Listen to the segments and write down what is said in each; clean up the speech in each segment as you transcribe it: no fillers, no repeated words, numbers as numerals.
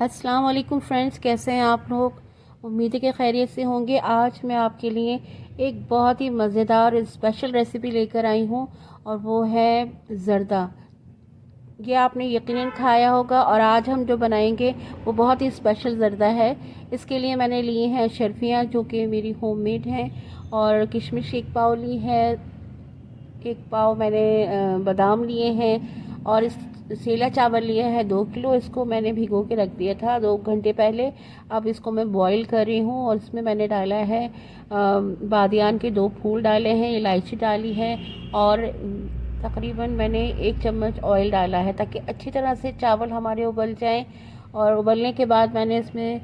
अस्सलाम वालेकुम फ्रेंड्स, कैसे हैं आप लोग। उम्मीद है कि खैरियत से होंगे। आज मैं आपके लिए एक बहुत ही मज़ेदार स्पेशल रेसिपी लेकर आई हूँ और वो है ज़र्दा। ये आपने यकीनन खाया होगा और आज हम जो बनाएंगे वो बहुत ही स्पेशल ज़र्दा है। इसके लिए मैंने लिए हैं शर्फियाँ जो कि मेरी होममेड हैं, और किशमिश एक पाव ली है, एक पाव मैंने बादाम लिए हैं, और इस सेला चावल लिए हैं 2 किलो। इसको मैंने भिगो के रख दिया था 2 घंटे पहले। अब इसको मैं बॉईल कर रही हूँ और इसमें मैंने डाला है बादियान के 2 फूल डाले हैं, इलायची डाली है, और तकरीबन मैंने 1 चम्मच ऑयल डाला है ताकि अच्छी तरह से चावल हमारे उबल जाएं। और उबलने के बाद मैंने इसमें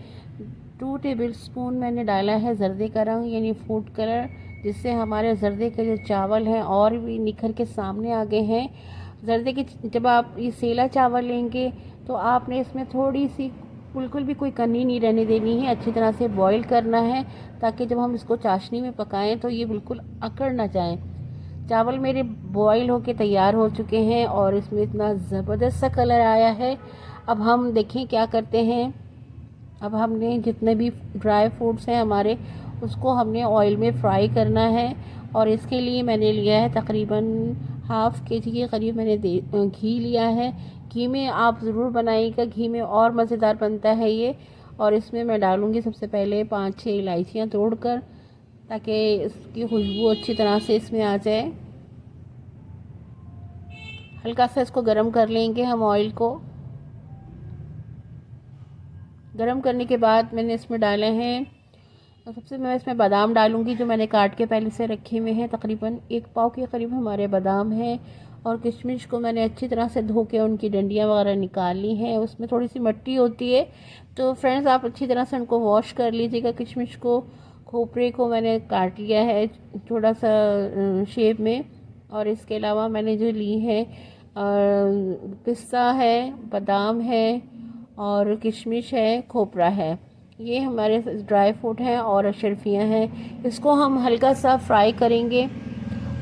2 टेबल स्पून मैंने डाला है जर्दे का रंग यानी फूड कलर, जिससे हमारे जर्दे के जो चावल हैं और भी निखर के सामने आ गए हैं। जर्दे की जब आप ये सेला चावल लेंगे तो आपने इसमें थोड़ी सी बिल्कुल भी कोई कनी नहीं रहने देनी है, अच्छी तरह से बॉईल करना है ताकि जब हम इसको चाशनी में पकाएं तो ये बिल्कुल अकड़ ना जाए। चावल मेरे बॉईल होके तैयार हो चुके हैं और इसमें इतना ज़बरदस्त सा कलर आया है। अब हम देखें क्या करते हैं। अब हमने जितने भी ड्राई फ्रूट्स हैं हमारे, उसको हमने ऑयल में फ्राई करना है। और इसके लिए मैंने लिया है तकरीबन हाफ़ के जी के करीब मैंने घी लिया है। घी में आप ज़रूर बनाइएगा, घी में और मज़ेदार बनता है ये। और इसमें मैं डालूँगी सबसे पहले 5-6 इलायचियाँ तोड़कर, ताकि इसकी खुशबू अच्छी तरह से इसमें आ जाए। हल्का सा इसको गरम कर लेंगे हम ऑयल को। गरम करने के बाद मैंने इसमें डाले हैं, सबसे मैं इसमें बादाम डालूंगी जो मैंने काट के पहले से रखे हुए हैं। तकरीबन 1 पाव के करीब हमारे बादाम हैं। और किशमिश को मैंने अच्छी तरह से धो के उनकी डंडियाँ वगैरह निकाल ली हैं, उसमें थोड़ी सी मिट्टी होती है, तो फ्रेंड्स आप अच्छी तरह से उनको वॉश कर लीजिएगा। किशमिश को, खोपरे को मैंने काट लिया है थोड़ा सा शेप में। और इसके अलावा मैंने जो ली है पिस्ता है, बादाम है, और किशमिश है, खोपरा है, ये हमारे ड्राई फ्रूट हैं और शर्फियाँ हैं। इसको हम हल्का सा फ्राई करेंगे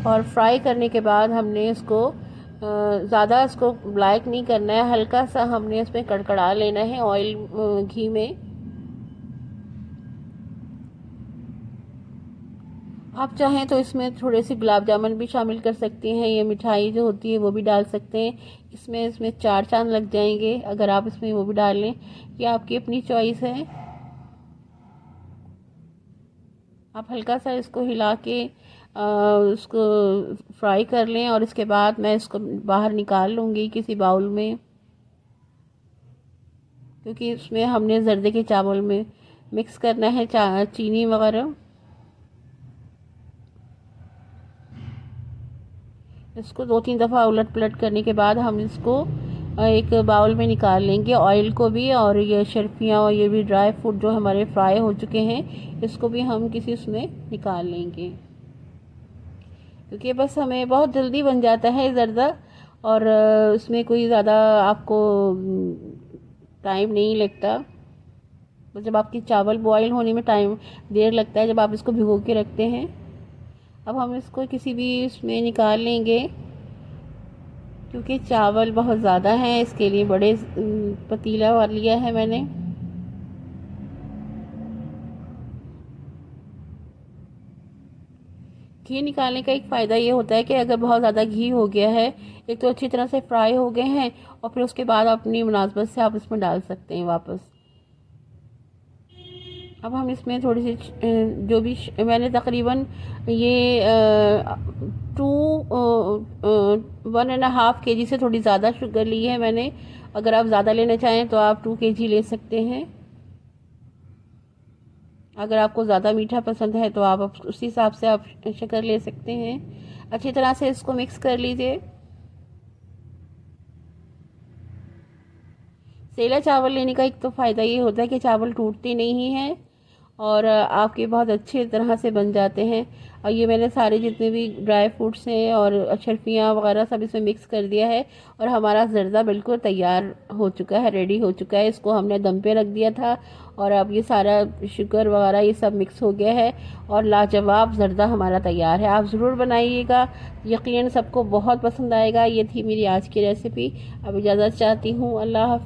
और फ्राई करने के बाद हमने इसको ज़्यादा इसको ब्लैक नहीं करना है, हल्का सा हमने इसमें कड़कड़ा लेना है ऑयल घी में। आप चाहें तो इसमें थोड़े से गुलाब जामुन भी शामिल कर सकते हैं, ये मिठाई जो होती है वो भी डाल सकते हैं। इसमें 4 चांद लग जाएंगे अगर आप इसमें वो भी डाल लें, ये आपकी अपनी चॉइस है। आप हल्का सा इसको हिला के उसको फ्राई कर लें और इसके बाद मैं इसको बाहर निकाल लूँगी किसी बाउल में, क्योंकि इसमें हमने जर्दे के चावल में मिक्स करना है चीनी वगैरह। इसको 2-3 दफ़ा उलट पलट करने के बाद हम इसको एक बाउल में निकाल लेंगे, ऑयल को भी, और ये शर्फियाँ और ये भी ड्राई फ्रूट जो हमारे फ्राई हो चुके हैं इसको भी हम किसी उसमें निकाल लेंगे, क्योंकि बस हमें बहुत जल्दी बन जाता है ज़र्दा। और उसमें कोई ज़्यादा आपको टाइम नहीं लगता। बस जब आपकी चावल बॉईल होने में टाइम देर लगता है जब आप इसको भिगो के रखते हैं। अब हम इसको किसी भी उसमें निकाल लेंगे, क्योंकि चावल बहुत ज़्यादा हैं, इसके लिए बड़े पतीला लिया है मैंने। घी निकालने का एक फ़ायदा ये होता है कि अगर बहुत ज़्यादा घी हो गया है, एक तो अच्छी तरह से फ्राई हो गए हैं, और फिर उसके बाद अपनी मुनासबत से आप इसमें डाल सकते हैं वापस। अब हम इसमें थोड़ी सी जो भी मैंने तकरीबन ये 1.5 kg से थोड़ी ज़्यादा शुगर ली है मैंने। अगर आप ज़्यादा लेना चाहें तो आप 2 kg ले सकते हैं। अगर आपको ज़्यादा मीठा पसंद है तो आप उसी हिसाब से आप शक्कर ले सकते हैं। अच्छी तरह से इसको मिक्स कर लीजिए। सेला चावल लेने का एक तो फ़ायदा ये होता है कि चावल टूटते नहीं हैं और आपके बहुत अच्छे तरह से बन जाते हैं। और ये मैंने सारे जितने भी ड्राई फ्रूट्स हैं और शर्फियाँ वगैरह सब इसमें मिक्स कर दिया है, और हमारा ज़र्दा बिल्कुल तैयार हो चुका है, रेडी हो चुका है। इसको हमने दम पे रख दिया था और अब ये सारा शुगर वगैरह ये सब मिक्स हो गया है और लाजवाब ज़र्दा हमारा तैयार है। आप ज़रूर बनाइएगा, यकीनन सबको बहुत पसंद आएगा। ये थी मेरी आज की रेसिपी। अब इजाज़त चाहती हूँ। अल्लाह हाफ़िज़।